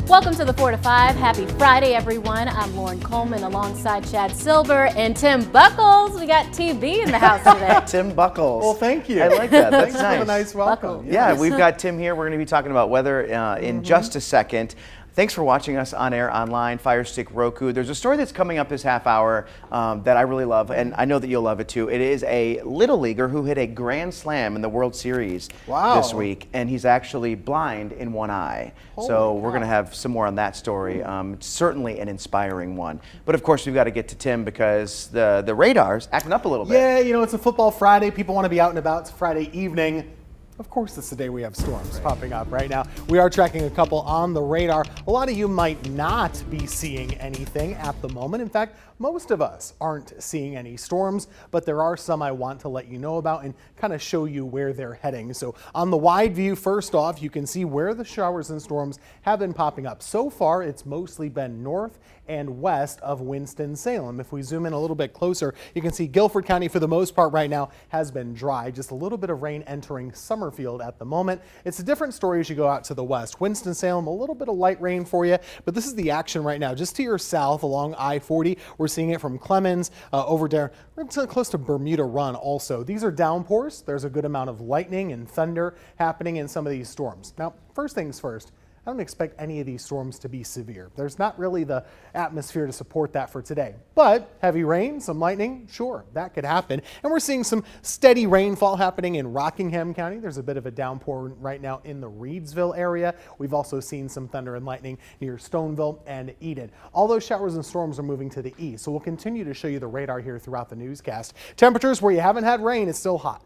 Welcome to the 4 to 5. Happy Friday, everyone. I'm Lauren Coleman alongside Chad Silver and Tim Buckles. We got TB in the house today. Tim Buckles. Well, thank you. I like that. That's Thanks nice. for the nice welcome. Buckles. Yeah, we've got Tim here. We're going to be talking about weather in just a second. Thanks for watching us on air, online, Fire Stick, Roku. There's a story that's coming up this half hour that I really love, and I know that you'll love it too. It is a little leaguer who hit a grand slam in the World Series this week, and he's actually blind in one eye. So we're going to have some more on that story. It's certainly an inspiring one. But of course, we've got to get to Tim because the radar's acting up a little bit. Yeah, you know, it's a football Friday. People want to be out and about. It's Friday evening. Of course, it's the day we have storms popping up right now. We are tracking a couple on the radar. A lot of you might not be seeing anything at the moment. In fact, most of us aren't seeing any storms, but there are some I want to let you know about and kind of show you where they're heading. So on the wide view, first off, you can see where the showers and storms have been popping up. So far, it's mostly been north and west of Winston-Salem. If we zoom in a little bit closer, you can see Guilford County for the most part right now has been dry. Just a little bit of rain entering Summerfield at the moment. It's a different story as you go out to the west. Winston-Salem, a little bit of light rain for you, but this is the action right now. Just to your south along I-40, we're seeing it from Clemens over there. We're close to Bermuda Run also. These are downpours. There's a good amount of lightning and thunder happening in some of these storms. Now, first things first, I don't expect any of these storms to be severe. There's not really the atmosphere to support that for today. But heavy rain, some lightning, sure, that could happen. And we're seeing some steady rainfall happening in Rockingham County. There's a bit of a downpour right now in the Reedsville area. We've also seen some thunder and lightning near Stoneville and Eden. All those showers and storms are moving to the east. So we'll continue to show you the radar here throughout the newscast. Temperatures where you haven't had rain, it's still hot,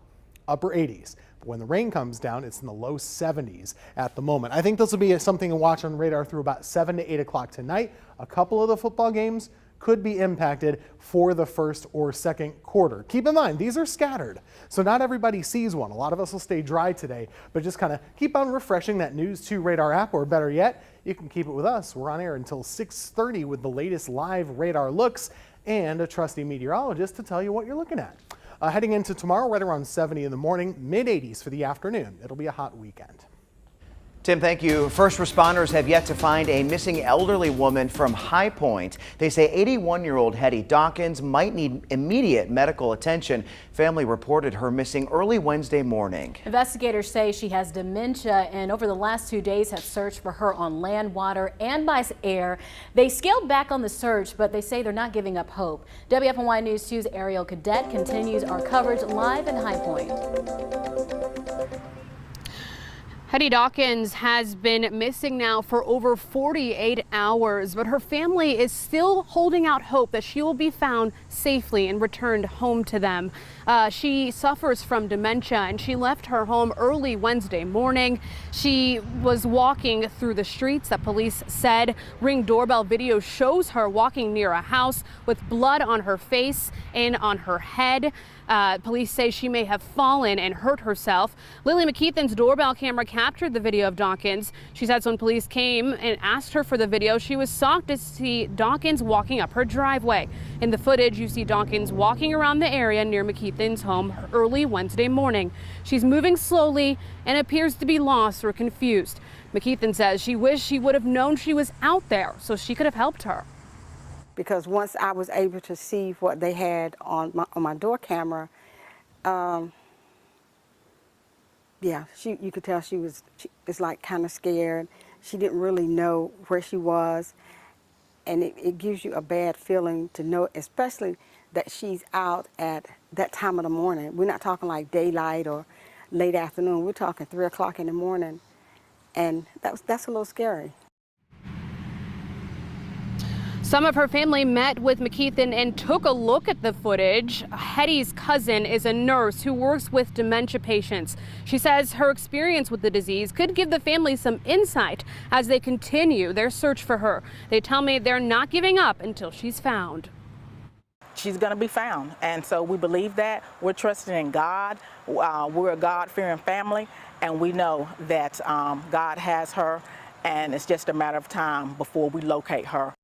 upper 80s. When the rain comes down, it's in the low 70s at the moment. I think this will be something to watch on radar through about 7 to 8 o'clock tonight. A couple of the football games could be impacted for the first or second quarter. Keep in mind, these are scattered, so not everybody sees one. A lot of us will stay dry today, but just kind of keep on refreshing that News 2 radar app, or better yet, you can keep it with us. We're on air until 6:30 with the latest live radar looks and a trusty meteorologist to tell you what you're looking at. Heading into tomorrow, right around 70 in the morning, mid-80s for the afternoon. It'll be a hot weekend. Tim, thank you. First responders have yet to find a missing elderly woman from High Point. They say 81-year-old Heddie Dawkins might need immediate medical attention. Family reported her missing early Wednesday morning. Investigators say she has dementia and over the last 2 days have searched for her on land, water, and by air. They scaled back on the search, but they say they're not giving up hope. WFNY News 2's Ariel Cadet continues our coverage live in High Point. Heddie Dawkins has been missing now for over 48 hours, but her family is still holding out hope that she will be found safely and returned home to them. She suffers from dementia and she left her home early Wednesday morning. She was walking through the streets that police said. Ring doorbell video shows her walking near a house with blood on her face and on her head. Police say she may have fallen and hurt herself. Lily McKeithen's doorbell camera captured the video of Dawkins. She says when police came and asked her for the video, she was shocked to see Dawkins walking up her driveway. In the footage, you see Dawkins walking around the area near McKeithen's home early Wednesday morning. She's moving slowly and appears to be lost or confused. McKeithen says she wished she would have known she was out there so she could have helped her. Because once I was able to see what they had on my door camera, yeah, you could tell she was like kind of scared. She didn't really know where she was, and it gives you a bad feeling to know, especially that she's out at that time of the morning. We're not talking like daylight or late afternoon. We're talking 3 o'clock in the morning, and that's a little scary. Some of her family met with McKeithen and took a look at the footage. Heddie's cousin is a nurse who works with dementia patients. She says her experience with the disease could give the family some insight as they continue their search for her. They tell me they're not giving up until she's found. She's going to be found, and so we believe that. We're trusting in God. We're a God-fearing family, and we know that God has her, and it's just a matter of time before we locate her.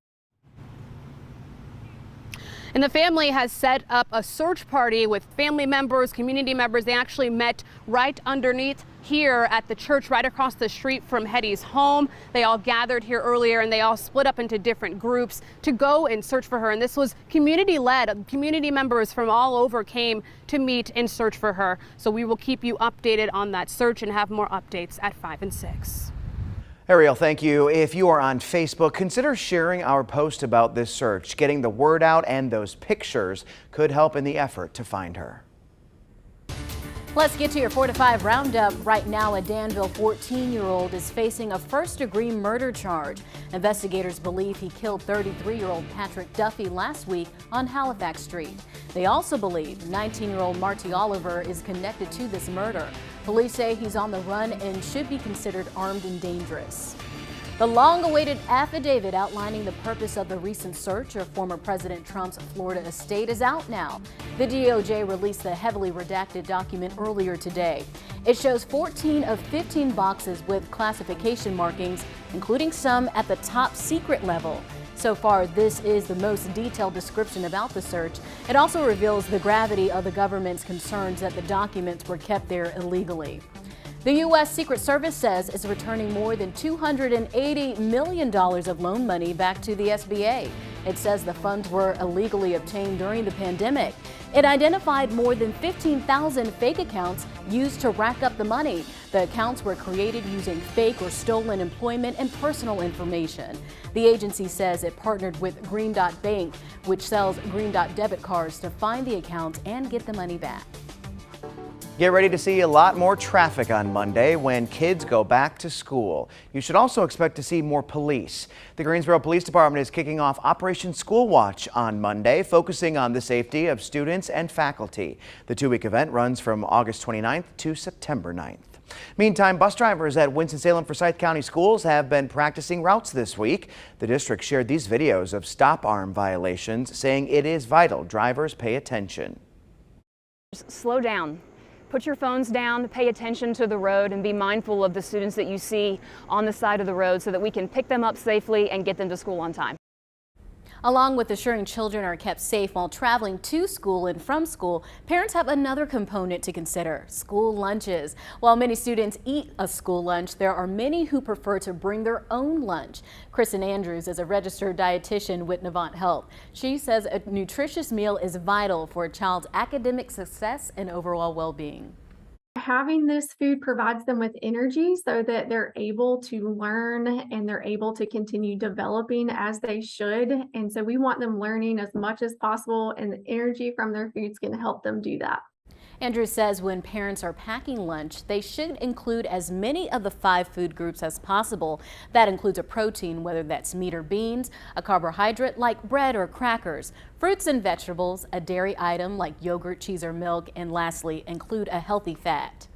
And the family has set up a search party with family members, community members. They actually met right underneath here at the church right across the street from Heddie's home. They all gathered here earlier and they all split up into different groups to go and search for her. And this was community led. Community members from all over came to meet and search for her. So we will keep you updated on that search and have more updates at 5 and 6. Ariel, thank you. If you are on Facebook, consider sharing our post about this search. Getting the word out and those pictures could help in the effort to find her. Let's get to your 4 to 5 roundup. Right now, a Danville 14-year-old is facing a first-degree murder charge. Investigators believe he killed 33-year-old Patrick Duffy last week on Halifax Street. They also believe 19-year-old Marty Oliver is connected to this murder. Police say he's on the run and should be considered armed and dangerous. The long-awaited affidavit outlining the purpose of the recent search of former President Trump's Florida estate is out now. The DOJ released the heavily redacted document earlier today. It shows 14 of 15 boxes with classification markings, including some at the top secret level. So far, this is the most detailed description about the search. It also reveals the gravity of the government's concerns that the documents were kept there illegally. The U.S. Secret Service says it's returning more than $280 million of loan money back to the SBA. It says the funds were illegally obtained during the pandemic. It identified more than 15,000 fake accounts used to rack up the money. The accounts were created using fake or stolen employment and personal information. The agency says it partnered with Green Dot Bank, which sells Green Dot debit cards, to find the accounts and get the money back. Get ready to see a lot more traffic on Monday when kids go back to school. You should also expect to see more police. The Greensboro Police Department is kicking off Operation School Watch on Monday, focusing on the safety of students and faculty. The two-week event runs from August 29th to September 9th. Meantime, bus drivers at Winston-Salem Forsyth County Schools have been practicing routes this week. The district shared these videos of stop arm violations, saying it is vital drivers pay attention. Slow down. Put your phones down, pay attention to the road, and be mindful of the students that you see on the side of the road so that we can pick them up safely and get them to school on time. Along with ensuring children are kept safe while traveling to school and from school, parents have another component to consider: school lunches. While many students eat a school lunch, there are many who prefer to bring their own lunch. Kristen Andrews is a registered dietitian with Navant Health. She says a nutritious meal is vital for a child's academic success and overall well-being. Having this food provides them with energy so that they're able to learn and they're able to continue developing as they should. And so we want them learning as much as possible, and the energy from their foods can help them do that. Andrews says when parents are packing lunch, they should include as many of the 5 food groups as possible. That includes a protein, whether that's meat or beans, a carbohydrate like bread or crackers, fruits and vegetables, a dairy item like yogurt, cheese or milk, and lastly, include a healthy fat.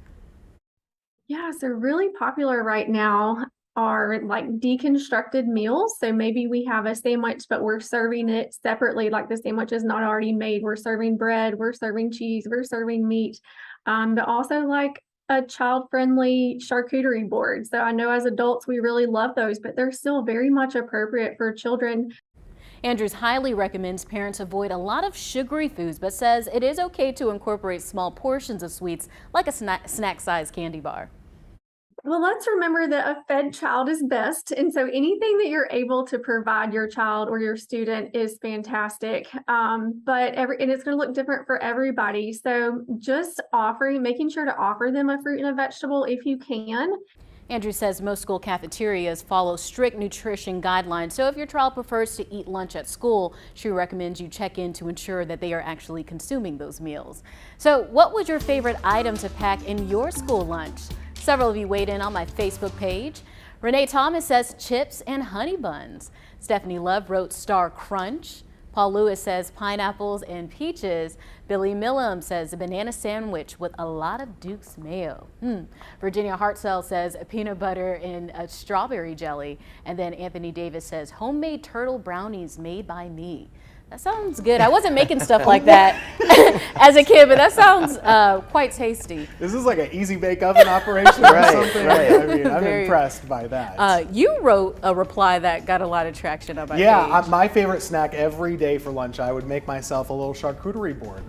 Yeah, so really popular right now are like deconstructed meals. So maybe we have a sandwich, but we're serving it separately, like the sandwich is not already made. We're serving bread, we're serving cheese, we're serving meat, but also like a child-friendly charcuterie board. So I know as adults, we really love those, but they're still very much appropriate for children. Andrews highly recommends parents avoid a lot of sugary foods, but says it is okay to incorporate small portions of sweets like a snack-sized candy bar. Well, let's remember that a fed child is best. And so anything that you're able to provide your child or your student is fantastic. And it's going to look different for everybody. So just making sure to offer them a fruit and a vegetable if you can. Andrew says most school cafeterias follow strict nutrition guidelines. So if your child prefers to eat lunch at school, she recommends you check in to ensure that they are actually consuming those meals. So what was your favorite item to pack in your school lunch? Several of you weighed in on my Facebook page. Renee Thomas says chips and honey buns. Stephanie Love wrote Star Crunch. Paul Lewis says pineapples and peaches. Billy Millam says a banana sandwich with a lot of Duke's mayo. Virginia Hartzell says peanut butter and a strawberry jelly. And then Anthony Davis says homemade turtle brownies made by me. That sounds good. I wasn't making stuff like that as a kid, but that sounds quite tasty. This is like an easy bake oven operation or something. Right. I mean, I'm impressed by that. You wrote a reply that got a lot of traction on my Yeah, page. my favorite snack every day for lunch, I would make myself a little charcuterie board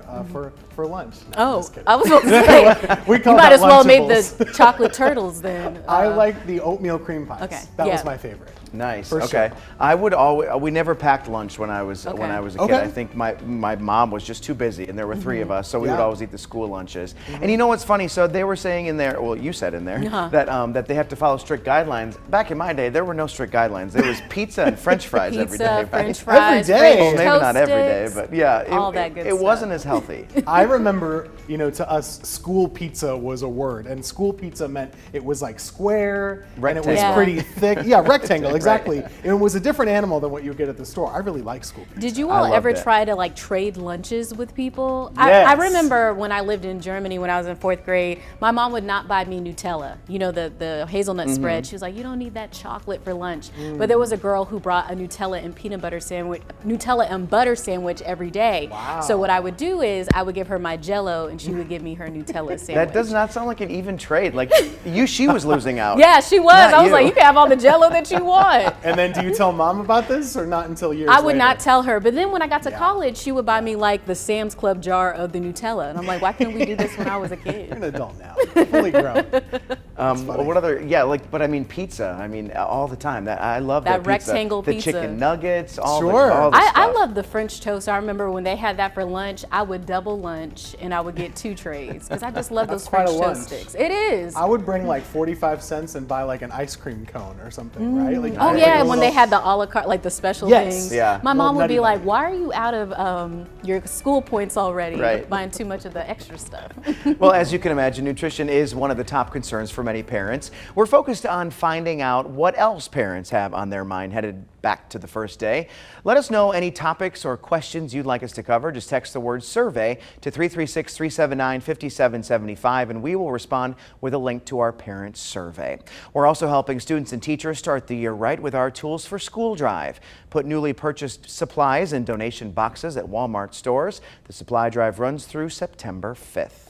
for lunch. No, I'm Oh, just kidding. I was about to say, We you call might that as well made Lunchables. the chocolate turtles then. I like the oatmeal cream pies. Okay, That yeah. was my favorite. Nice. For Okay. sure. I would always. We never packed lunch when I was a kid. Okay. I think my mom was just too busy, and there were three of us, so we would Yeah. always eat the school lunches. And you know what's funny? So they were saying in there. Well, you said in there that they have to follow strict guidelines. Back in my day, there were no strict guidelines. There was pizza and French fries every day. Pizza, right? French fries, Every day. French Well, maybe toast not every day, sticks, but yeah, all that good it stuff. wasn't as healthy. I remember, to us, school pizza was a word, and school pizza meant it was like square, and it was Rectangle. pretty thick. Yeah, rectangle, exactly. And it was a different animal than what you get at the store. I really like school pizza. Did you I all loved ever it. try to like trade lunches with people? Yes. I remember when I lived in Germany when I was in 4th grade, my mom would not buy me Nutella, the hazelnut spread. She was like, you don't need that chocolate for lunch. But there was a girl who brought a Nutella and butter sandwich every day. Wow. So what I would do is I would give her my Jello and she would give me her Nutella sandwich. That does not sound like an even trade. Like she was losing out. Yeah, she was. Not I was you. like, you can have all the Jello that you want. And then do you tell mom about this or not until years I would later? not tell her. But then when I got to Yeah. college, she would buy me like the Sam's Club jar of the Nutella. And I'm like, why couldn't we do this when I was a You're kid? an adult now, fully grown. What other? Yeah, but I mean pizza. I mean all the time. I love That that pizza. rectangle the pizza. chicken nuggets, all Sure. the I stuff. love the French toast. I remember when they had that for lunch, I would double lunch and I would get 2 trays because I just love those quite French a lunch. toast sticks. It is. I would bring like 45 cents and buy like an ice cream cone or something, right? Like, Oh like yeah, a when they little- had the a la carte, like the special Yes. things. Yeah. My Little mom would nutty be like, buddy. "Why are you out of your school points already? Right. Buying too much of the extra stuff." Well, as you can imagine, nutrition is one of the top concerns for many parents. We're focused on finding out what else parents have on their mind headed back to the first day. Let us know any topics or questions you'd like us to cover. Just text the word survey to 336-379-5775 and we will respond with a link to our parent survey. We're also helping students and teachers start the year right with our Tools for School drive. Put newly purchased supplies in donation boxes at Walmart stores. The supply drive runs through September 5th.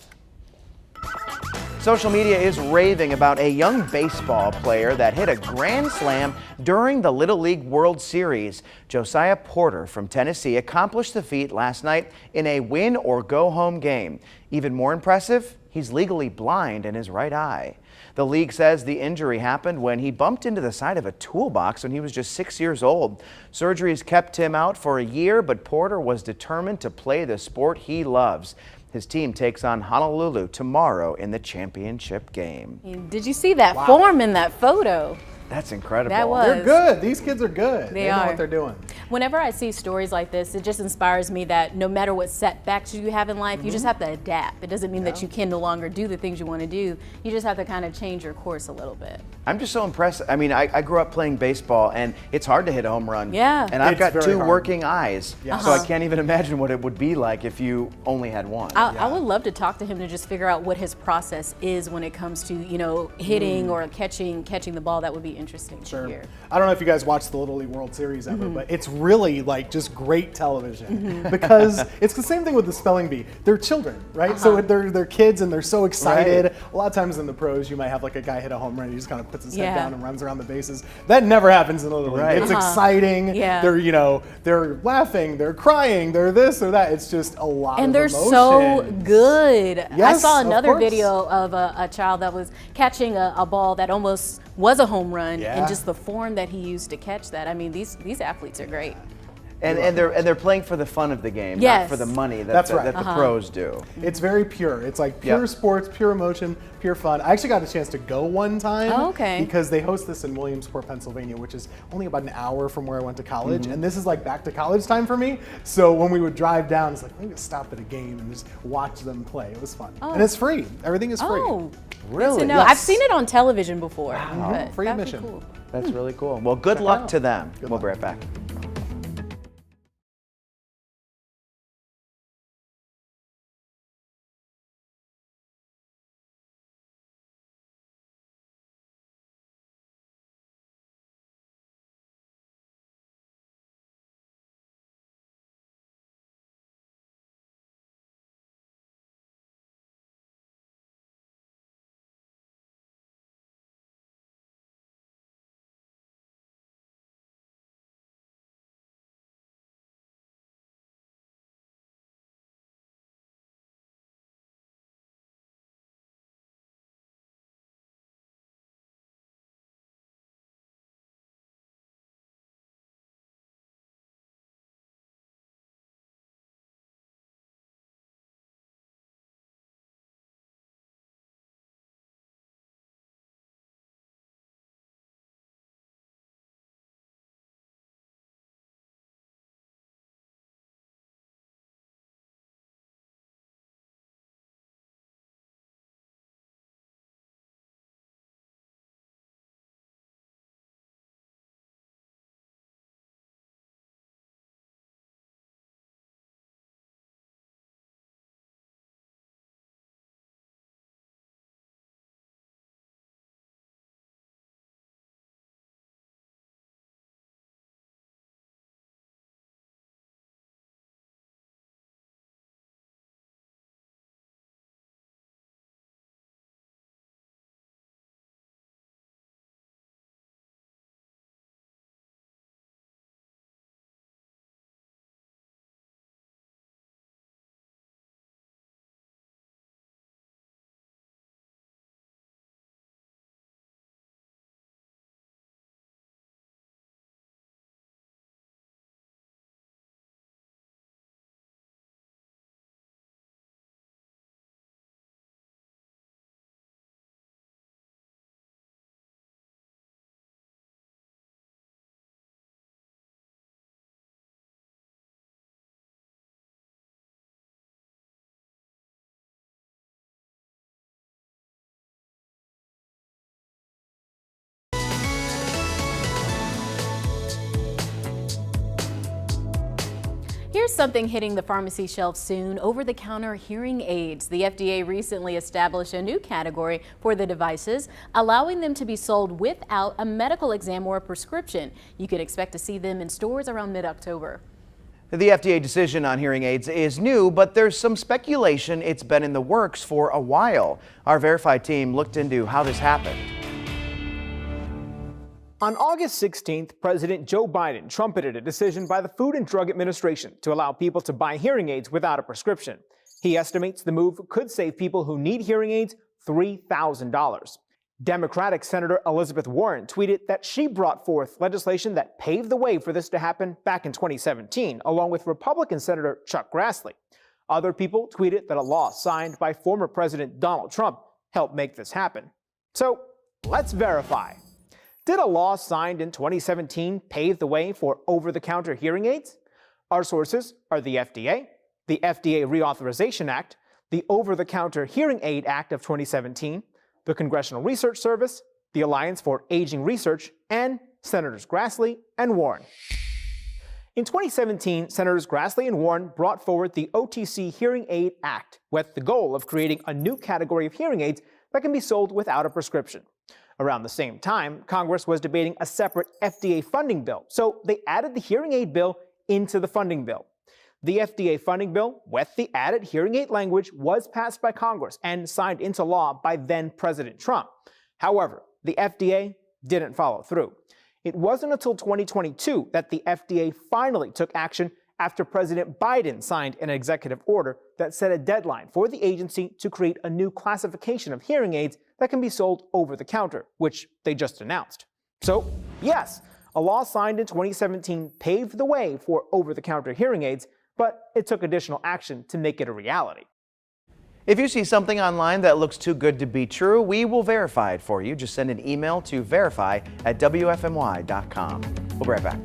Social media is raving about a young baseball player that hit a grand slam during the Little League World Series. Josiah Porter from Tennessee accomplished the feat last night in a win or go home game. Even more impressive, he's legally blind in his right eye. The league says the injury happened when he bumped into the side of a toolbox when he was just 6 years old. Surgeries kept him out for a year, but Porter was determined to play the sport he loves. His team takes on Honolulu tomorrow in the championship game. Did you see that form in that photo? That's incredible. That was. They're good. These kids are good. They know are. what they're doing. Whenever I see stories like this, it just inspires me that no matter what setbacks you have in life, you just have to adapt. It doesn't mean that you can no longer do the things you want to do. You just have to kind of change your course a little bit. I'm just so impressed. I mean, I grew up playing baseball, and it's hard to hit a home run. Yeah. And I've It's got very 2 hard. working eyes, Yes. so I can't even imagine what it would be like if you only had one. I would love to talk to him to just figure out what his process is when it comes to, hitting or catching the ball. That would be interesting to hear. I don't know if you guys watched the Little League World Series ever, but it's really like just great television because it's the same thing with the spelling bee. They're children, right? So they're kids and they're so excited. Right. A lot of times in the pros, you might have like a guy hit a home run, he just kind of puts his head Yeah. down and runs around the bases. That never happens in the Little League. Right. It's exciting. Yeah. They're laughing, they're crying, they're this or that. It's just a lot And of they're emotions. so good. I Yes, saw of another course. video of a child that was catching a ball that almost was a home run, Yeah. and just the form that he used to catch that. I mean, these athletes are great. And they're playing for the fun of the game, not Yes. for the money that That's the, right. that the pros do. It's very pure. It's like pure Yep. sports, pure emotion, pure fun. I actually got a chance to go one time. Oh, okay. Because they host this in Williamsport, Pennsylvania, which is only about an hour from where I went to college. And this is like back to college time for me. So when we would drive down, it's like, let me just stop at a game and just watch them play. It was fun. And it's free. Everything is free. Oh, Really? good to know. Yes. I've seen it on television before. But Free that'd be admission. cool. That's really cool. Well, good Check it luck out. to them. Good We'll luck. be right back. Here's something hitting the pharmacy shelf soon: over-the-counter hearing aids. The FDA recently established a new category for the devices, allowing them to be sold without a medical exam or a prescription. You can expect to see them in stores around mid-October. The FDA decision on hearing aids is new, but there's some speculation it's been in the works for a while. Our Verified team looked into how this happened. On August 16th, President Joe Biden trumpeted a decision by the Food and Drug Administration to allow people to buy hearing aids without a prescription. He estimates the move could save people who need hearing aids $3,000. Democratic Senator Elizabeth Warren tweeted that she brought forth legislation that paved the way for this to happen back in 2017, along with Republican Senator Chuck Grassley. Other people tweeted that a law signed by former President Donald Trump helped make this happen. So let's verify. Did a law signed in 2017 pave the way for over-the-counter hearing aids? Our sources are the FDA Reauthorization Act, the Over-the-Counter Hearing Aid Act of 2017, the Congressional Research Service, the Alliance for Aging Research, and Senators Grassley and Warren. In 2017, Senators Grassley and Warren brought forward the OTC Hearing Aid Act with the goal of creating a new category of hearing aids that can be sold without a prescription. Around the same time, Congress was debating a separate FDA funding bill, so they added the hearing aid bill into the funding bill. The FDA funding bill, with the added hearing aid language, was passed by Congress and signed into law by then-President Trump. However, the FDA didn't follow through. It wasn't until 2022 that the FDA finally took action after President Biden signed an executive order that set a deadline for the agency to create a new classification of hearing aids that can be sold over the counter, which they just announced. So, yes, a law signed in 2017 paved the way for over-the-counter hearing aids, but it took additional action to make it a reality. If you see something online that looks too good to be true, we will verify it for you. Just send an email to verify@wfmy.com. We'll be right back.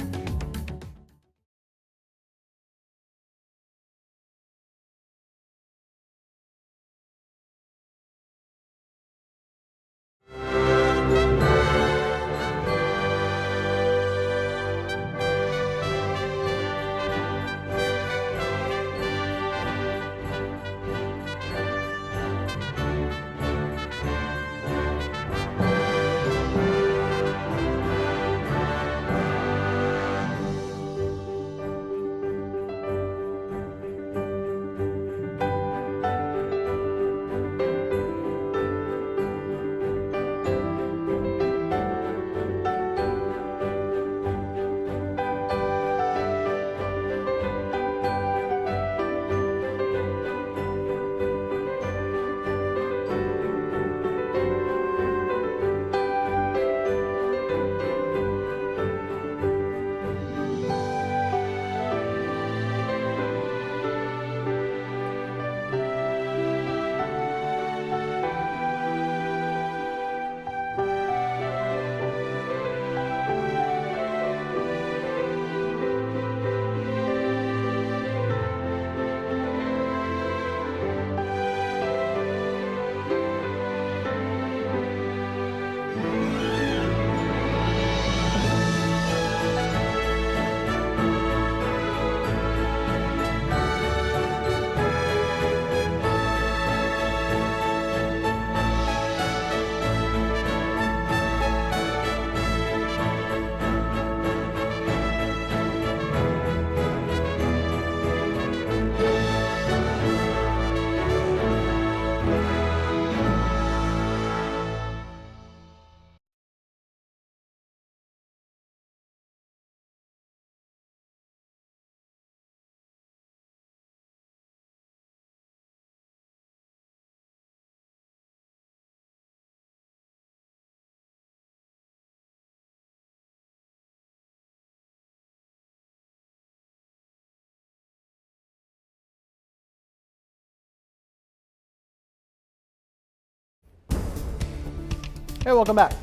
Hey, welcome back.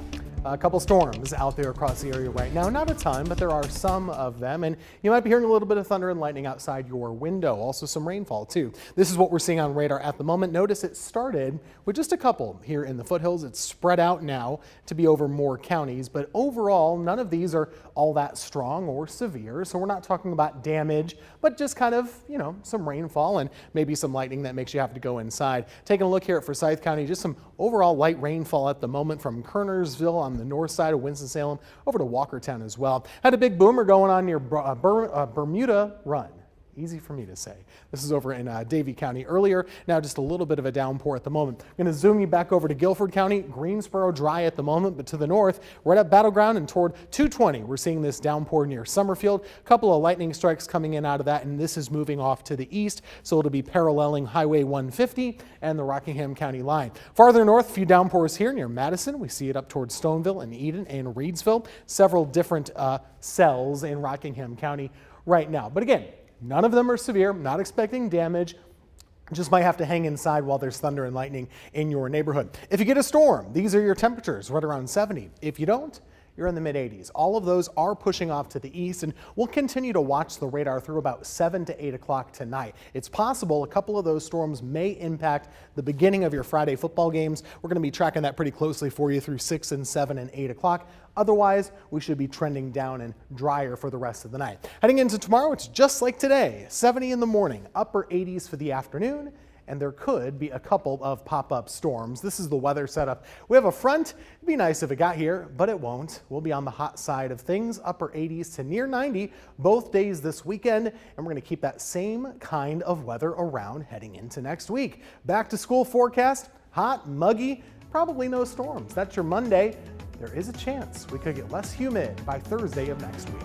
A couple storms out there across the area right now. Not a ton, but there are some of them. And you might be hearing a little bit of thunder and lightning outside your window. Also some rainfall too. This is what we're seeing on radar at the moment. Notice it started with just a couple here in the foothills. It's spread out now to be over more counties. But overall, none of these are all that strong or severe. So we're not talking about damage, but just kind of, some rainfall and maybe some lightning that makes you have to go inside. Taking a look here at Forsyth County, just some overall light rainfall at the moment from Kernersville on the north side of Winston-Salem over to Walkertown as well. Had a big boomer going on near Bermuda Run. Easy for me to say. This is over in Davie County earlier. Now just a little bit of a downpour at the moment. I'm going to zoom you back over to Guilford County. Greensboro dry at the moment, but to the north, right up Battleground and toward 220, we're seeing this downpour near Summerfield. A couple of lightning strikes coming in out of that, and this is moving off to the east, so it'll be paralleling Highway 150 and the Rockingham County line. Farther north, a few downpours here near Madison. We see it up towards Stoneville and Eden and Reedsville. Several different cells in Rockingham County right now. But again, none of them are severe, not expecting damage. Just might have to hang inside while there's thunder and lightning in your neighborhood. If you get a storm, these are your temperatures, right around 70. If you don't, you're in the mid 80s. All of those are pushing off to the east, and we'll continue to watch the radar through about 7 to 8 o'clock tonight. It's possible a couple of those storms may impact the beginning of your Friday football games. We're going to be tracking that pretty closely for you through 6 and 7 and 8 o'clock. Otherwise, we should be trending down and drier for the rest of the night. Heading into tomorrow, it's just like today, 70 in the morning, upper 80s for the afternoon, and there could be a couple of pop-up storms. This is the weather setup. We have a front. It'd be nice if it got here, but it won't. We'll be on the hot side of things, upper 80s to near 90 both days this weekend, and we're going to keep that same kind of weather around heading into next week. Back to school forecast, hot, muggy, probably no storms. That's your Monday. There is a chance we could get less humid by Thursday of next week.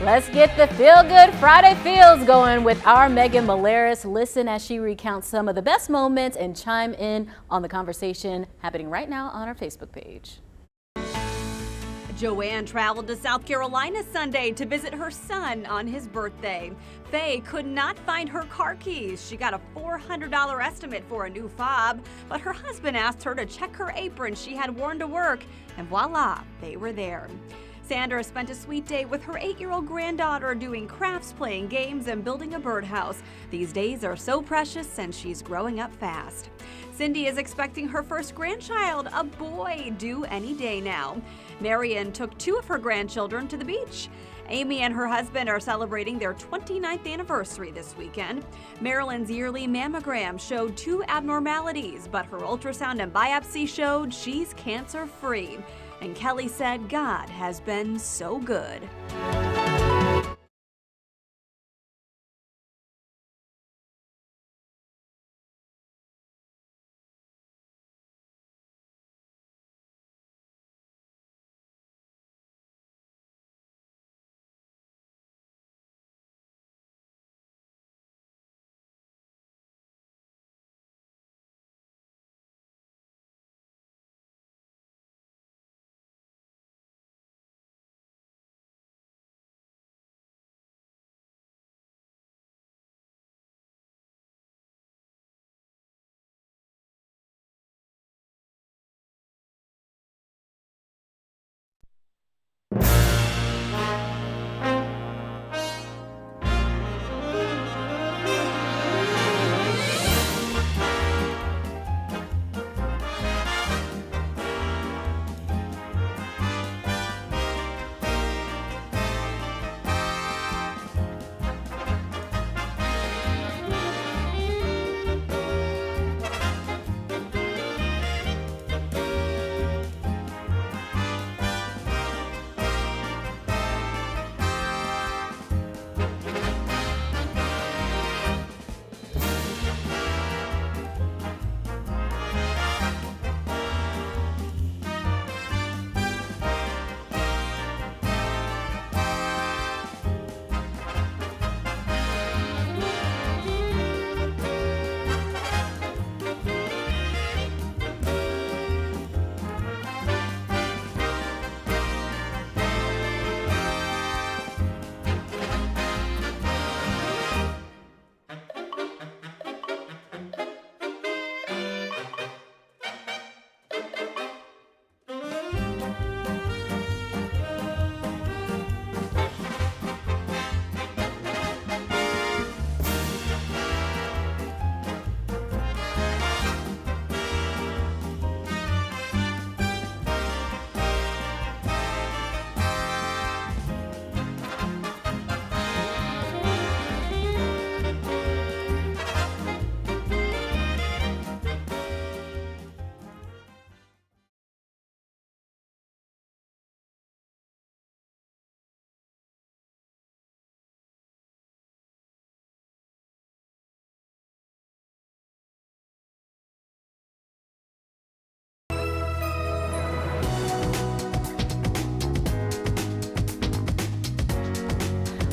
Let's get the Feel Good Friday feels going with our Megan Malaris. Listen as she recounts some of the best moments and chime in on the conversation happening right now on our Facebook page. Joanne traveled to South Carolina Sunday to visit her son on his birthday. Faye could not find her car keys. She got a $400 estimate for a new fob, but her husband asked her to check her apron she had worn to work, and voila, they were there. Sandra spent a sweet day with her 8-year-old granddaughter doing crafts, playing games, and building a birdhouse. These days are so precious and she's growing up fast. Cindy is expecting her first grandchild, a boy, due any day now. Marion took 2 of her grandchildren to the beach. Amy and her husband are celebrating their 29th anniversary this weekend. Marilyn's yearly mammogram showed 2 abnormalities, but her ultrasound and biopsy showed she's cancer-free. And Kelly said God has been so good.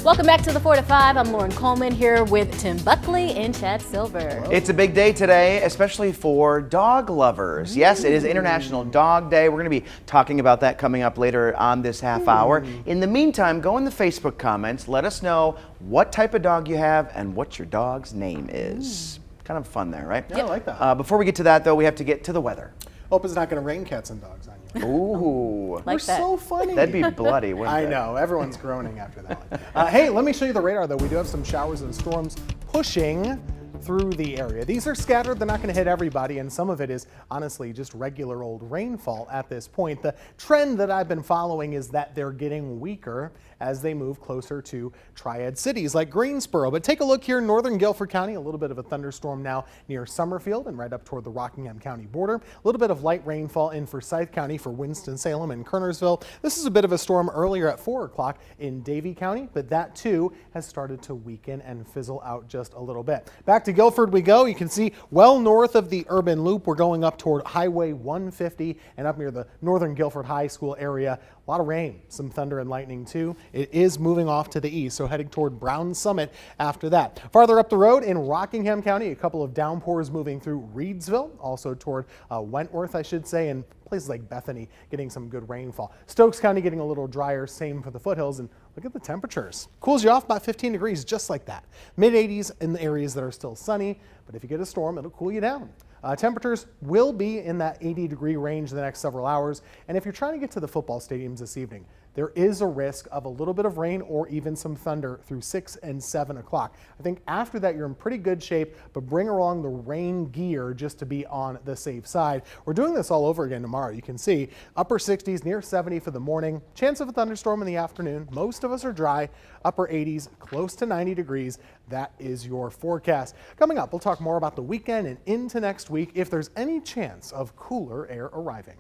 Welcome back to the 4 to 5. I'm Lauren Coleman here with Tim Buckley and Chad Silver. It's a big day today, especially for dog lovers. Yes, it is International Dog Day. We're going to be talking about that coming up later on this half hour. In the meantime, go in the Facebook comments. Let us know what type of dog you have and what your dog's name is. Kind of fun there, right? Yeah, I like that. Before we get to that, though, we have to get to the weather. Hope it's not going to rain cats and dogs on you. Ooh. Like We're that. so funny. That'd be bloody, wouldn't I it? know. Everyone's groaning after that one. Hey, let me show you the radar, though. We do have some showers and storms pushing through the area. These are scattered. They're not going to hit everybody, and some of it is honestly just regular old rainfall at this point. The trend that I've been following is that they're getting weaker as they move closer to triad cities like Greensboro. But take a look here in northern Guilford County, a little bit of a thunderstorm now near Summerfield and right up toward the Rockingham County border. A little bit of light rainfall in Forsyth County for Winston-Salem and Kernersville. This is a bit of a storm earlier at 4 o'clock in Davie County, but that too has started to weaken and fizzle out just a little bit. Back to Guilford we go. You can see well north of the urban loop, we're going up toward Highway 150 and up near the northern Guilford High School area. A lot of rain, some thunder and lightning too. It is moving off to the east, so heading toward Brown Summit after that. Farther up the road in Rockingham County, a couple of downpours moving through Reedsville, also toward Wentworth, I should say, and places like Bethany getting some good rainfall. Stokes County getting a little drier, same for the foothills. And look at the temperatures. Cools you off about 15 degrees just like that. Mid-80s in the areas that are still sunny, but if you get a storm, it'll cool you down. Temperatures will be in that 80-degree range the next several hours. And if you're trying to get to the football stadiums this evening, there is a risk of a little bit of rain or even some thunder through 6 and 7 o'clock. I think after that, you're in pretty good shape, but bring along the rain gear just to be on the safe side. We're doing this all over again tomorrow. You can see upper 60s, near 70 for the morning. Chance of a thunderstorm in the afternoon. Most of us are dry. Upper 80s, close to 90 degrees. That is your forecast. Coming up, we'll talk more about the weekend and into next week if there's any chance of cooler air arriving.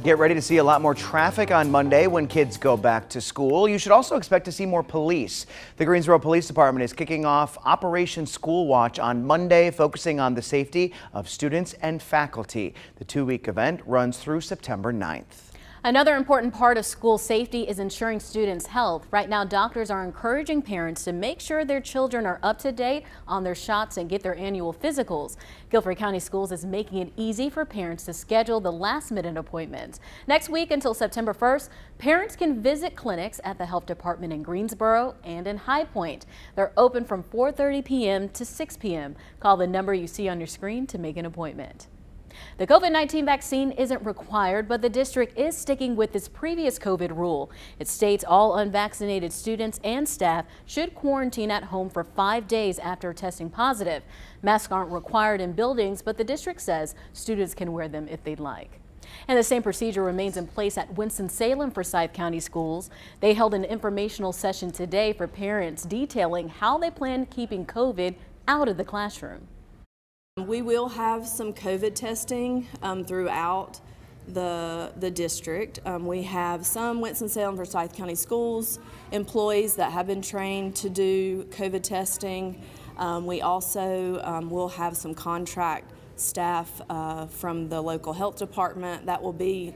Get ready to see a lot more traffic on Monday when kids go back to school. You should also expect to see more police. The Greensboro Police Department is kicking off Operation School Watch on Monday, focusing on the safety of students and faculty. The 2-week event runs through September 9th. Another important part of school safety is ensuring students' health. Right now, doctors are encouraging parents to make sure their children are up to date on their shots and get their annual physicals. Guilford County Schools is making it easy for parents to schedule the last-minute appointments. Next week until September 1st, parents can visit clinics at the health department in Greensboro and in High Point. They're open from 4:30 p.m. to 6 p.m. Call the number you see on your screen to make an appointment. The COVID-19 vaccine isn't required, but the district is sticking with its previous COVID rule. It states all unvaccinated students and staff should quarantine at home for 5 days after testing positive. Masks aren't required in buildings, but the district says students can wear them if they'd like. And the same procedure remains in place at Winston-Salem Forsyth County Schools. They held an informational session today for parents detailing how they plan keeping COVID out of the classroom. We will have some COVID testing throughout the district. We have some Winston-Salem Forsyth County Schools employees that have been trained to do COVID testing. We also will have some contract staff from the local health department that will be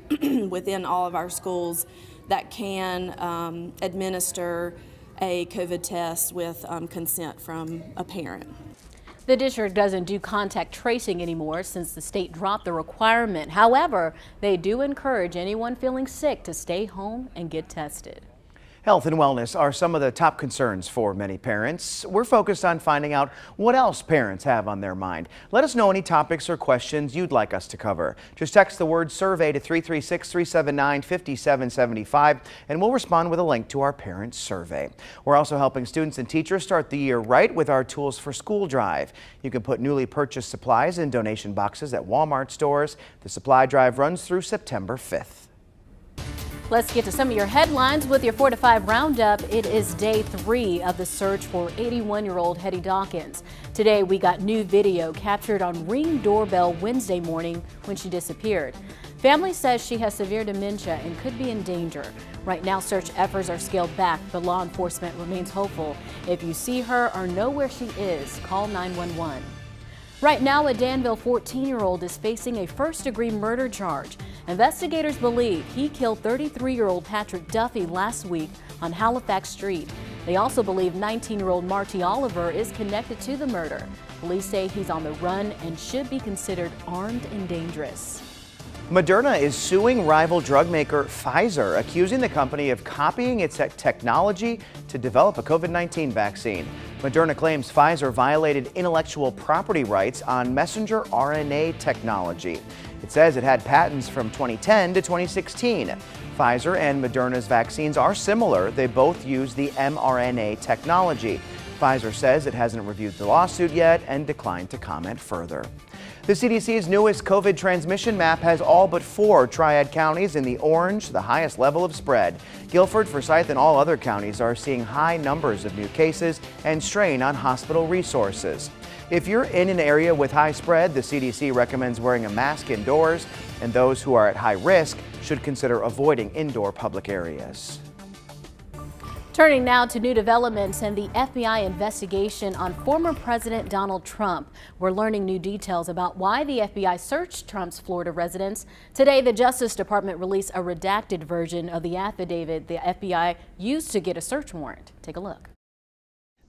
within all of our schools that can administer a COVID test with consent from a parent. The district doesn't do contact tracing anymore since the state dropped the requirement. However, they do encourage anyone feeling sick to stay home and get tested. Health and wellness are some of the top concerns for many parents. We're focused on finding out what else parents have on their mind. Let us know any topics or questions you'd like us to cover. Just text the word survey to 336-379-5775 and we'll respond with a link to our parent survey. We're also helping students and teachers start the year right with our Tools for School drive. You can put newly purchased supplies in donation boxes at Walmart stores. The supply drive runs through September 5th. Let's get to some of your headlines with your 4 to 5 roundup. It is day 3 of the search for 81-year-old Heddie Dawkins. Today we got new video captured on Ring doorbell Wednesday morning when she disappeared. Family says she has severe dementia and could be in danger. Right now search efforts are scaled back, but law enforcement remains hopeful. If you see her or know where she is, call 911. Right now, a Danville 14-year-old is facing a first-degree murder charge. Investigators believe he killed 33-year-old Patrick Duffy last week on Halifax Street. They also believe 19-year-old Marty Oliver is connected to the murder. Police say he's on the run and should be considered armed and dangerous. Moderna is suing rival drug maker Pfizer, accusing the company of copying its technology to develop a COVID-19 vaccine. Moderna claims Pfizer violated intellectual property rights on messenger RNA technology. It says it had patents from 2010 to 2016. Pfizer and Moderna's vaccines are similar. They both use the mRNA technology. Pfizer says it hasn't reviewed the lawsuit yet and declined to comment further. The CDC's newest COVID transmission map has all but 4 triad counties in the orange, the highest level of spread. Guilford, Forsyth, and all other counties are seeing high numbers of new cases and strain on hospital resources. If you're in an area with high spread, the CDC recommends wearing a mask indoors, and those who are at high risk should consider avoiding indoor public areas. Turning now to new developments and the FBI investigation on former President Donald Trump. We're learning new details about why the FBI searched Trump's Florida residence. Today, the Justice Department released a redacted version of the affidavit the FBI used to get a search warrant. Take a look.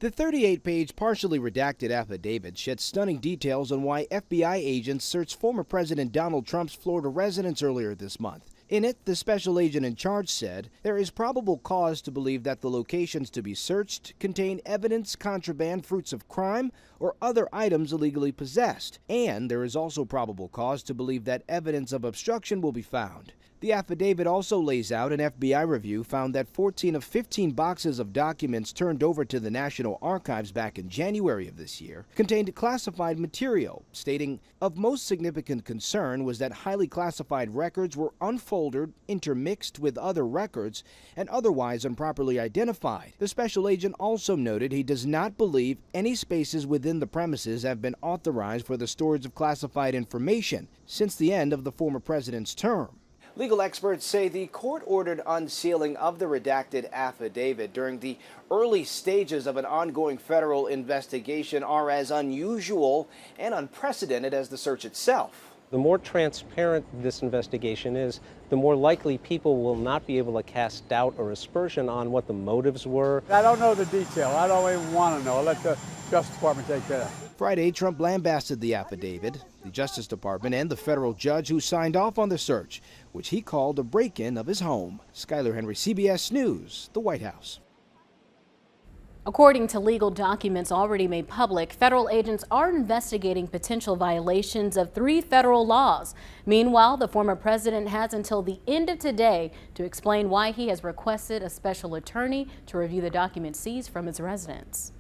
The 38-page partially redacted affidavit sheds stunning details on why FBI agents searched former President Donald Trump's Florida residence earlier this month. In it, the special agent in charge said there is probable cause to believe that the locations to be searched contain evidence, contraband, fruits of crime, or other items illegally possessed. And there is also probable cause to believe that evidence of obstruction will be found. The affidavit also lays out an FBI review found that 14 of 15 boxes of documents turned over to the National Archives back in January of this year contained classified material, stating, "Of most significant concern was that highly classified records were unfolded, intermixed with other records, and otherwise improperly identified." The special agent also noted he does not believe any spaces within the premises have been authorized for the storage of classified information since the end of the former president's term. Legal experts say the court-ordered unsealing of the redacted affidavit during the early stages of an ongoing federal investigation are as unusual and unprecedented as the search itself. The more transparent this investigation is, the more likely people will not be able to cast doubt or aspersion on what the motives were. I don't know the detail. I don't even want to know. I'll let the Justice Department take care of it. Friday, Trump lambasted the affidavit, the Justice Department, and the federal judge who signed off on the search, which he called a break-in of his home. Skyler Henry, CBS News, the White House. According to legal documents already made public, federal agents are investigating potential violations of 3 federal laws. Meanwhile, the former president has until the end of today to explain why he has requested a special attorney to review the documents seized from his residence.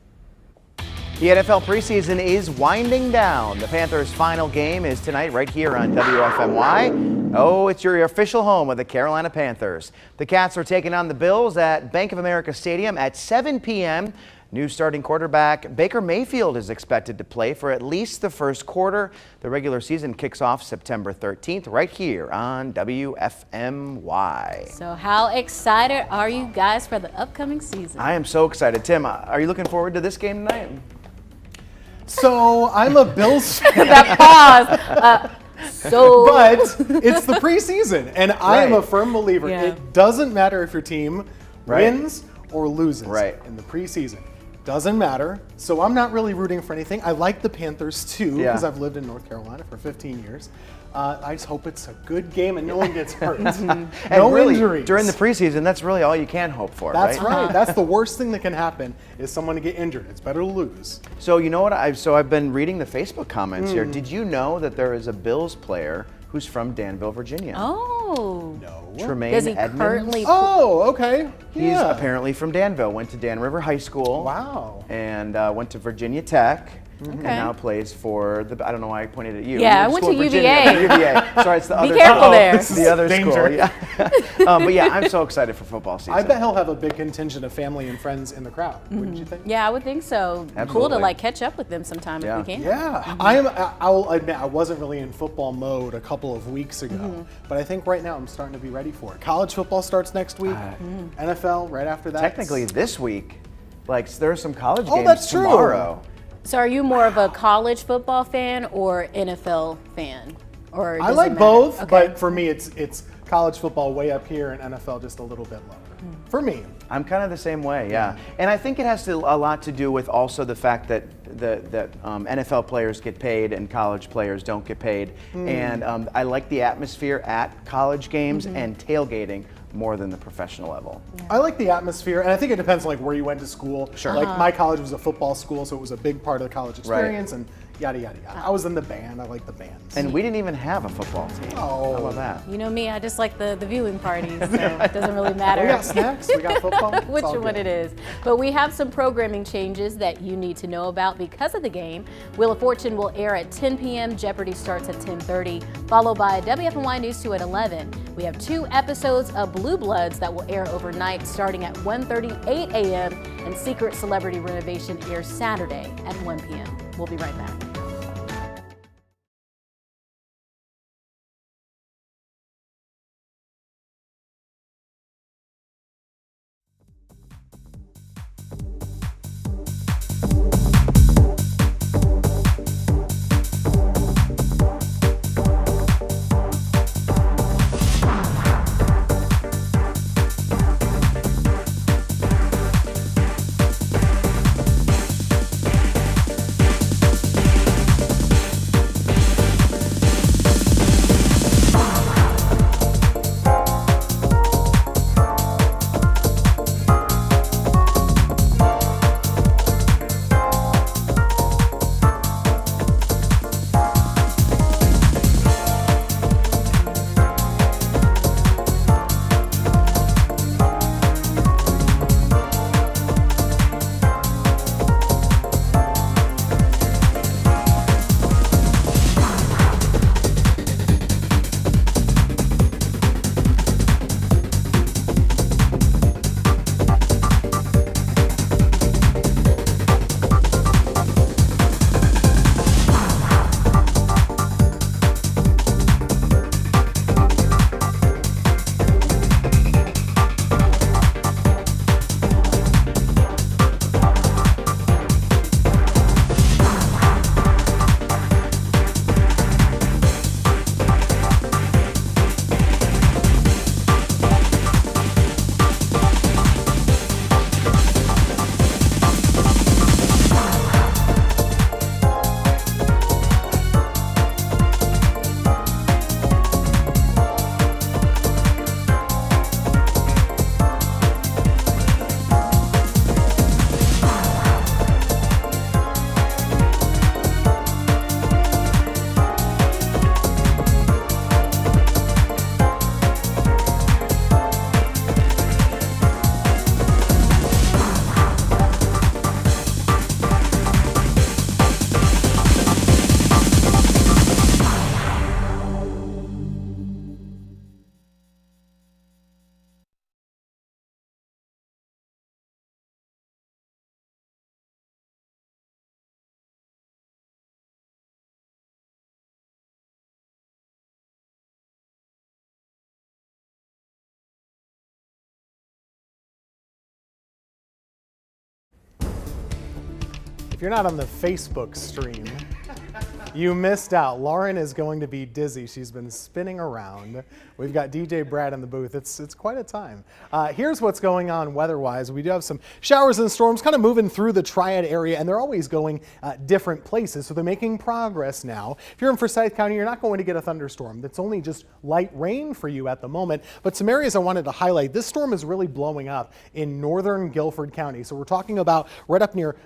The NFL preseason is winding down. The Panthers' final game is tonight right here on WFMY. Oh, it's your official home of the Carolina Panthers. The Cats are taking on the Bills at Bank of America Stadium at 7 p.m. New starting quarterback Baker Mayfield is expected to play for at least the first quarter. The regular season kicks off September 13th right here on WFMY. So how excited are you guys for the upcoming season? I am so excited. Tim, are you looking forward to this game tonight? So I'm a Bills fan. That pause. But it's the preseason, and I am a firm believer. Yeah. It doesn't matter if your team wins or loses in the preseason. Doesn't matter. So I'm not really rooting for anything. I like the Panthers too because I've lived in North Carolina for 15 years. I just hope it's a good game and no one gets hurt. No really, injuries. During the preseason, that's really all you can hope for, That's right? right. That's the worst thing that can happen is someone to get injured. It's better to lose. So you know what? I've been reading the Facebook comments here. Did you know that there is a Bills player who's from Danville, Virginia? Oh. No. Tremaine Does he Edmonds. currently? Oh, okay. He's apparently from Danville. Went to Dan River High School. Wow. And went to Virginia Tech. And now plays for the, I don't know why I pointed at you. Yeah, I went to UVA. UVA. Sorry, it's the other Be careful there. The other school. Yeah. But yeah, I'm so excited for football season. I bet he'll have a big contingent of family and friends in the crowd. Wouldn't you think? Yeah, I would think so. Absolutely. Cool to like catch up with them sometime if we can. Yeah, I'll admit I wasn't really in football mode a couple of weeks ago, but I think right now I'm starting to be ready for it. College football starts next week. NFL right after that. Technically this week, like there are some college games tomorrow. True. So are you more of a college football fan or NFL fan? Or I like both, but for me it's college football way up here and NFL just a little bit lower. For me. I'm kind of the same way, yeah. And I think it has a lot to do with also the fact that NFL players get paid and college players don't get paid. And I like the atmosphere at college games and tailgating more than the professional level. I like the atmosphere, and I think it depends on like where you went to school. Sure. Like my college was a football school, so it was a big part of the college experience, and yada, yada, yada. I was in the band. I like the bands. And we didn't even have a football team. Oh. How about that? You know me, I just like the viewing parties, so it doesn't really matter. We got snacks, we got football. Which one it is. But we have some programming changes that you need to know about because of the game. Wheel of Fortune will air at 10 p.m. Jeopardy starts at 10:30, followed by WFMY News 2 at 11. We have 2 episodes of Blue Bloods that will air overnight starting at 1:38 a.m. and Secret Celebrity Renovation airs Saturday at 1 p.m. We'll be right back. If you're not on the Facebook stream, you missed out. Lauren is going to be dizzy. She's been spinning around. We've got DJ Brad in the booth. It's quite a time. Here's what's going on weather-wise. We do have some showers and storms kind of moving through the Triad area, and they're always going different places, so they're making progress now. If you're in Forsyth County, you're not going to get a thunderstorm. That's only just light rain for you at the moment, but some areas I wanted to highlight. This storm is really blowing up in northern Guilford County, so we're talking about right up near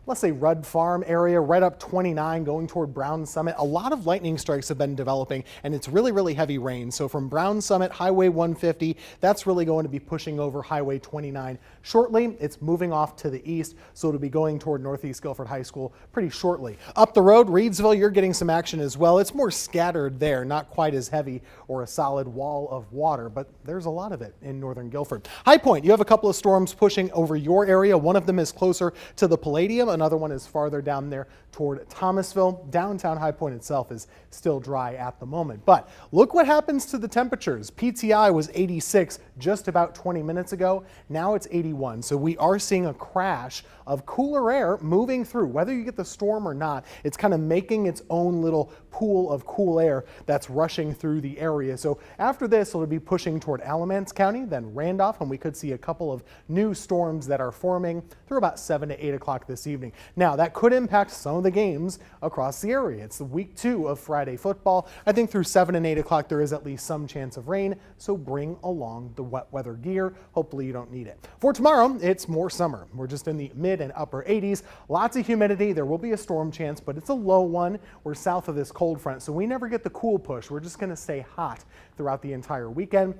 let's say Rudd Farm area, right up 29 going toward Brown Summit. A lot of lightning strikes have been developing, and it's really, really heavy rain. So from Brown Summit, Highway 150, that's really going to be pushing over Highway 29 shortly. It's moving off to the east, so it'll be going toward Northeast Guilford High School pretty shortly. Up the road, Reedsville, you're getting some action as well. It's more scattered there, not quite as heavy or a solid wall of water, but there's a lot of it in northern Guilford. High Point, you have a couple of storms pushing over your area. One of them is closer to the Palladium. Another one is farther down there toward Thomasville. Downtown High Point itself is still dry at the moment. But look what happens to the temperatures. PTI was 86 just about 20 minutes ago. Now it's 81. So we are seeing a crash of cooler air moving through. Whether you get the storm or not, it's kind of making its own little pool of cool air that's rushing through the area. So after this, it'll be pushing toward Alamance County, then Randolph, and we could see a couple of new storms that are forming through about 7 to 8 o'clock this evening. Now, that could impact some of the games across the area. It's the week 2 of Friday football. I think through 7 and 8 o'clock, there is at least some chance of rain, so bring along the wet weather gear. Hopefully you don't need it. For tomorrow, it's more summer. We're just in the mid and upper 80s. Lots of humidity. There will be a storm chance, but it's a low one. We're south of this cold front, so we never get the cool push. We're just going to stay hot throughout the entire weekend.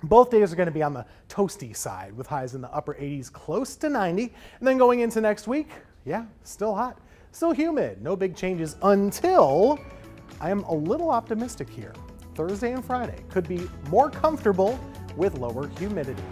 Both days are going to be on the toasty side with highs in the upper 80s, close to 90. And then going into next week, yeah, still hot, still humid. No big changes until I am a little optimistic here. Thursday and Friday could be more comfortable with lower humidity.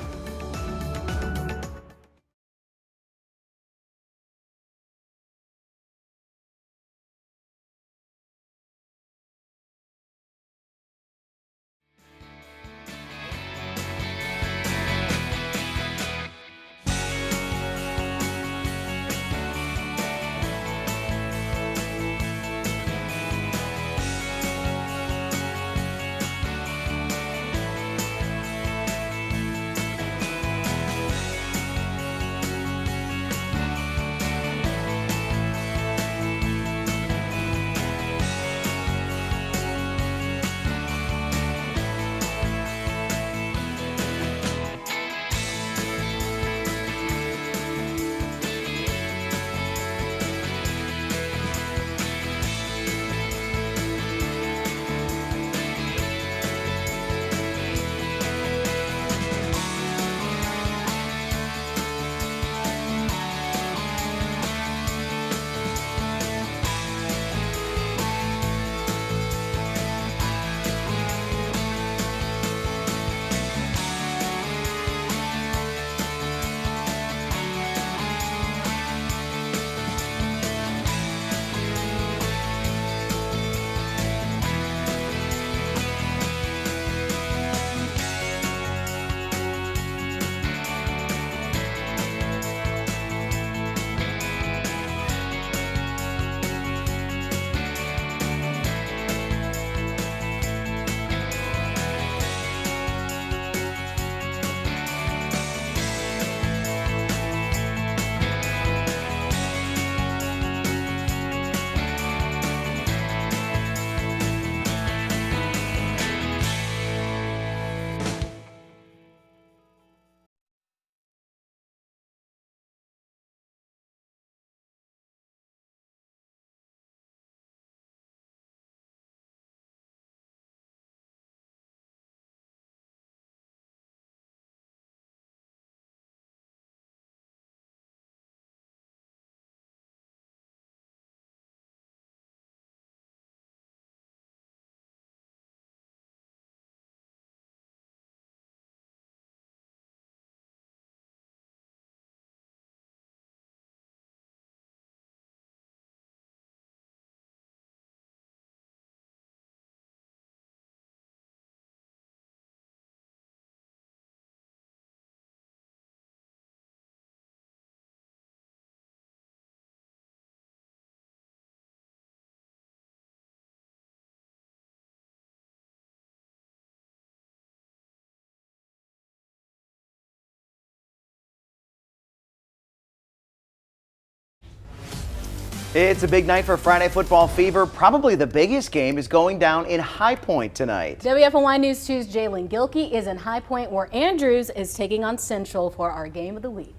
It's a big night for Friday football fever. Probably the biggest game is going down in High Point tonight. WFNY News 2's Jalen Gilkey is in High Point, where Andrews is taking on Central for our game of the week.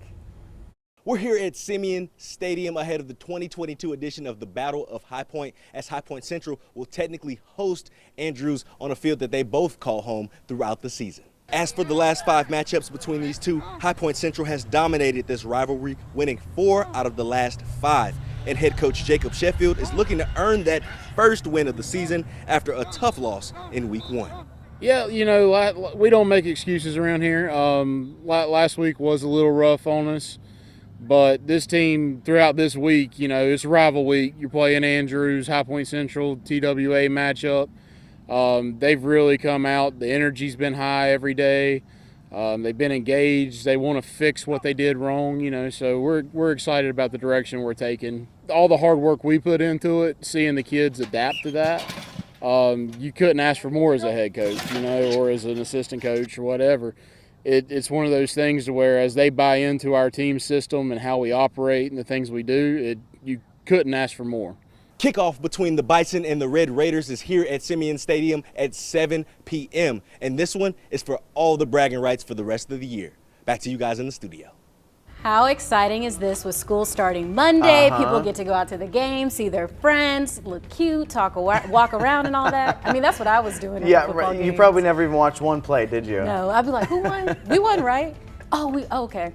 We're here at Simeon Stadium ahead of the 2022 edition of the Battle of High Point, as High Point Central will technically host Andrews on a field that they both call home throughout the season. As for the last 5 matchups between these two, High Point Central has dominated this rivalry, winning 4 out of the last 5. And head coach Jacob Sheffield is looking to earn that first win of the season after a tough loss in week 1. Yeah, you know, we don't make excuses around here. Last week was a little rough on us, but this team throughout this week, you know, it's rival week. You're playing Andrews, High Point Central, TWA matchup. They've really come out. The energy's been high every day. They've been engaged. They want to fix what they did wrong, you know, so we're excited about the direction we're taking. All the hard work we put into it, seeing the kids adapt to that, you couldn't ask for more as a head coach, you know, or as an assistant coach or whatever. It's one of those things to where as they buy into our team system and how we operate and the things we do, you couldn't ask for more. Kickoff between the Bison and the Red Raiders is here at Simeon Stadium at 7 p.m. And this one is for all the bragging rights for the rest of the year. Back to you guys in the studio. How exciting is this with school starting Monday? People get to go out to the game, see their friends, look cute, walk around and all that. I mean, that's what I was doing. Yeah, right. You probably never even watched one play, did you? No, I'd be like, who won? We won, right? Oh, okay.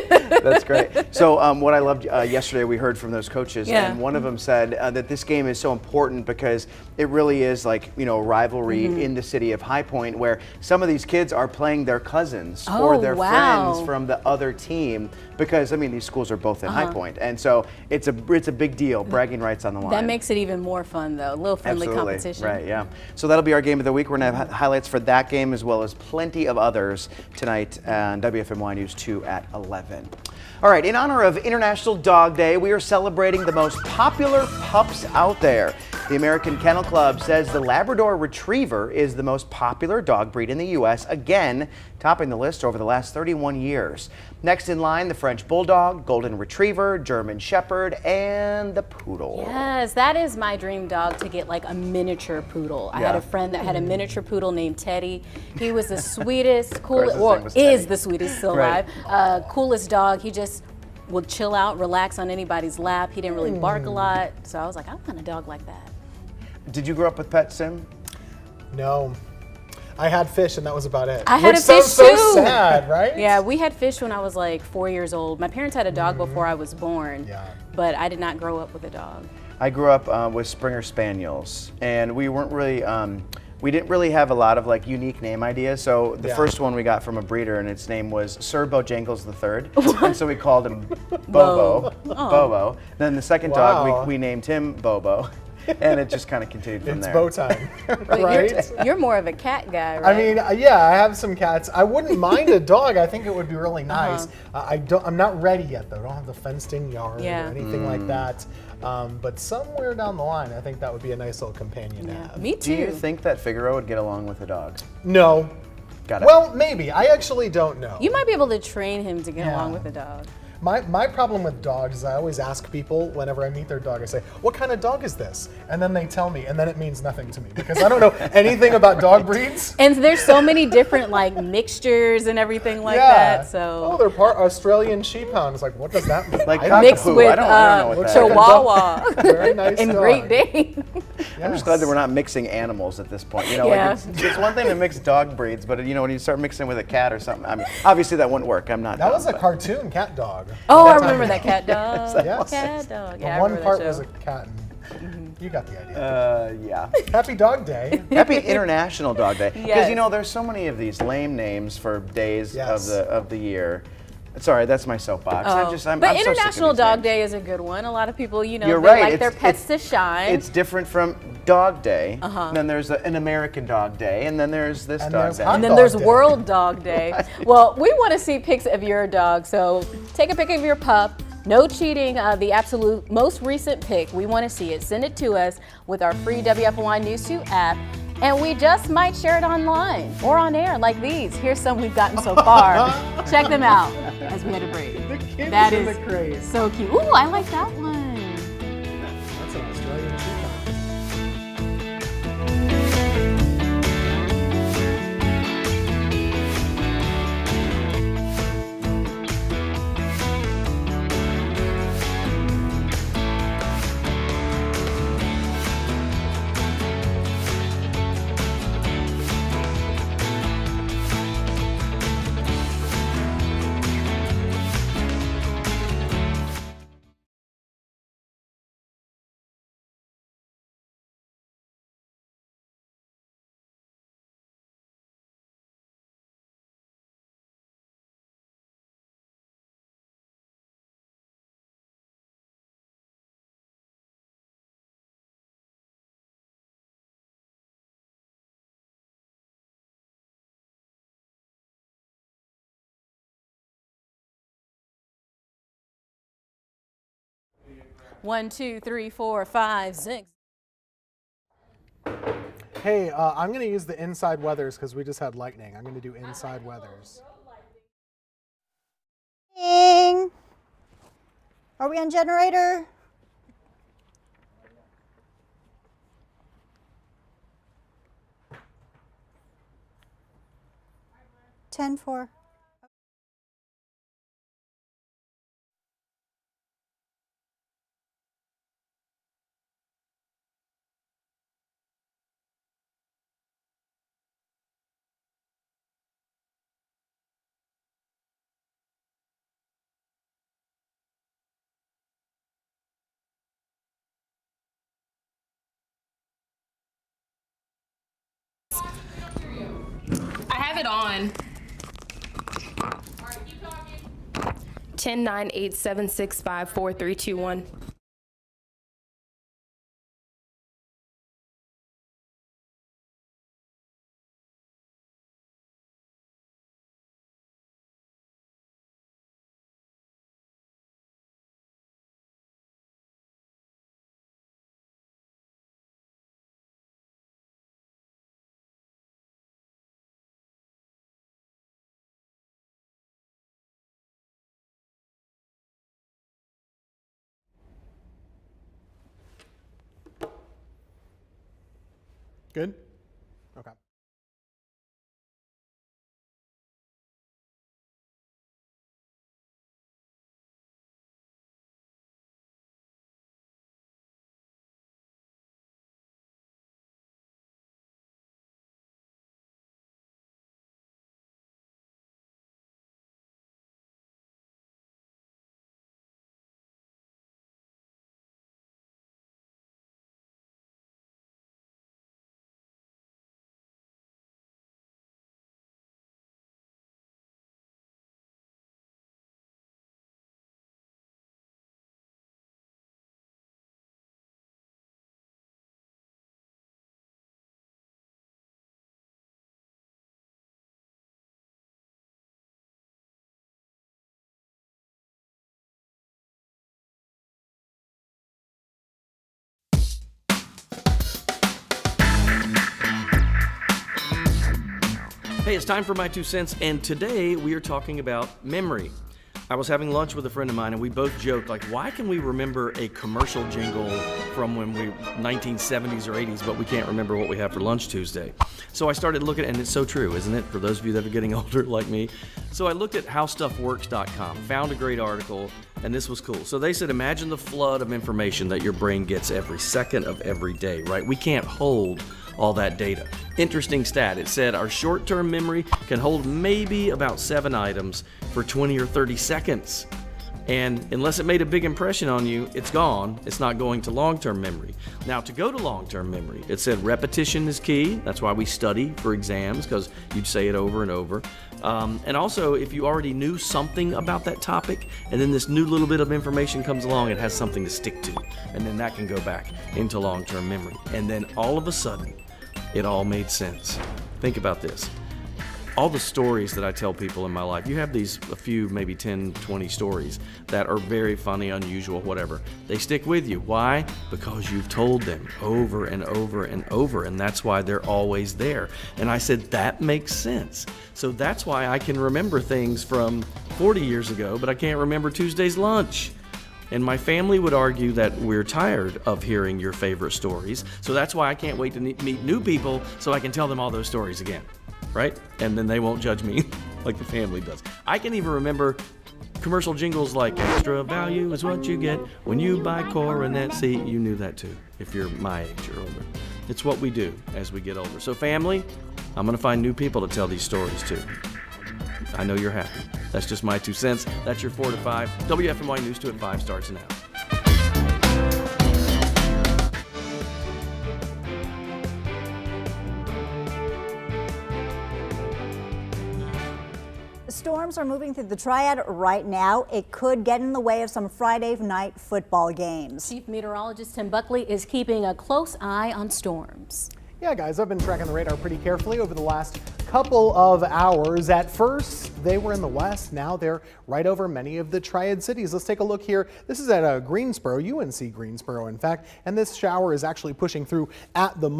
That's great. So what I loved yesterday, we heard from those coaches, and one of them said that this game is so important because it really is like, you know, a rivalry in the city of High Point, where some of these kids are playing their cousins or their friends from the other team, because I mean these schools are both in High Point, and so it's a big deal. Bragging rights on the line. That makes it even more fun, though. A little friendly competition. Right? Yeah. So that'll be our game of the week. We're gonna have highlights for that game as well as plenty of others tonight on WFNY News 2 at 11. All right, in honor of International Dog Day, we are celebrating the most popular pups out there. The American Kennel Club says the Labrador Retriever is the most popular dog breed in the U.S., again, topping the list over the last 31 years. Next in line, the French Bulldog, Golden Retriever, German Shepherd, and the Poodle. Yes, that is my dream dog, to get like a miniature poodle. I had a friend that had a miniature poodle named Teddy. He was the sweetest, coolest, or is the sweetest still alive, coolest dog. He just would chill out, relax on anybody's lap. He didn't really bark a lot. So I was like, I want a dog like that. Did you grow up with pets, Sim? No. I had fish and that was about it. I had a fish too. So sad, right? Yeah, we had fish when I was like 4 years old. My parents had a dog before I was born, but I did not grow up with a dog. I grew up with Springer Spaniels, and we weren't really, we didn't really have a lot of like unique name ideas. So the first one we got from a breeder, and its name was Sir Bojangles III, and so we called him Bobo. Bobo. Then the second dog, we named him Bobo. And it just kind of continued from there. It's bow time, right? You're more of a cat guy, right? I mean, yeah, I have some cats. I wouldn't mind a dog. I think it would be really nice. I'm not ready yet, though. I don't have the fenced-in yard or anything like that. But somewhere down the line, I think that would be a nice little companion to have. Me too. Do you think that Figaro would get along with a dog? No. Got it. Well, maybe. I actually don't know. You might be able to train him to get along with a dog. My problem with dogs is I always ask people whenever I meet their dog, I say, what kind of dog is this? And then they tell me, and then it means nothing to me because I don't know anything about dog breeds. And there's so many different like mixtures and everything like that. So they're part Australian sheephound. It's like, what does that mean? Like mixed with I don't know what Chihuahua Very nice and dog. Great Dane. I'm just glad that we're not mixing animals at this point. You know, like it's one thing to mix dog breeds, but you know when you start mixing with a cat or something, I mean, obviously that wouldn't work. I'm not. That was a cartoon cat dog. Oh, I remember that cat dog. Yes. Cat dog. Yeah, the one part was a cat. And you got the idea. Yeah. Happy Dog Day. Happy International Dog Day. Because you know there's so many of these lame names for days of the year. Sorry, that's my soapbox. But International Dog Day is a good one. A lot of people, you know, You're they right. like their pets to shine. It's different from Dog Day. Then there's an American Dog Day, and then there's this Dog Day. And then there's World Dog Day. Well, we want to see pics of your dog, so take a pic of your pup. No cheating, the absolute most recent pic. We want to see it. Send it to us with our free WFNY News 2 app. And we just might share it online or on air like these. Here's some we've gotten so far. Check them out as we had a break. That is so cute. Ooh, I like that one. 1, 2, 3, 4, 5, 6. Hey, I'm going to use the inside weathers because we just had lightning. I'm going to do inside weathers. Ding. Are we on generator? Ten four. I have it on. 10, 9, 8, 7, 6, 5, 4, 3, 2, 1. Good? Okay. Hey, it's time for my 2 cents, and today we are talking about memory. I was having lunch with a friend of mine, and we both joked, like, why can we remember a commercial jingle from when we 1970s or 80s, but we can't remember what we have for lunch Tuesday? So I started looking, and it's so true, isn't it, for those of you that are getting older like me? So I looked at howstuffworks.com, found a great article, and this was cool. So they said, imagine the flood of information that your brain gets every second of every day, right? We can't hold all that data. Interesting stat, it said our short-term memory can hold maybe about 7 items for 20 or 30 seconds. And unless it made a big impression on you, it's gone. It's not going to long-term memory. Now, to go to long-term memory, it said repetition is key. That's why we study for exams, because you'd say it over and over. And also, if you already knew something about that topic, and then this new little bit of information comes along, it has something to stick to. And then that can go back into long-term memory. And then all of a sudden, it all made sense. Think about this. All the stories that I tell people in my life, you have a few, maybe 10, 20 stories that are very funny, unusual, whatever. They stick with you. Why? Because you've told them over and over and over, and that's why they're always there. And I said, that makes sense. So that's why I can remember things from 40 years ago, but I can't remember Tuesday's lunch. And my family would argue that we're tired of hearing your favorite stories, so that's why I can't wait to meet new people so I can tell them all those stories again, right? And then they won't judge me like the family does. I can even remember commercial jingles like extra value is what you get when you buy Coronet. See, you knew that too, if you're my age or older. It's what we do as we get older. So family, I'm gonna find new people to tell these stories to. I know you're happy. That's just my 2 cents. That's your 4 to 5. WFMY News 2 at 5 starts now. Storms are moving through the Triad right now. It could get in the way of some Friday night football games. Chief Meteorologist Tim Buckley is keeping a close eye on storms. Yeah, guys, I've been tracking the radar pretty carefully over the last couple of hours. At first, they were in the west. Now they're right over many of the Triad cities. Let's take a look here. This is at Greensboro, UNC Greensboro, in fact, and this shower is actually pushing through at the moment.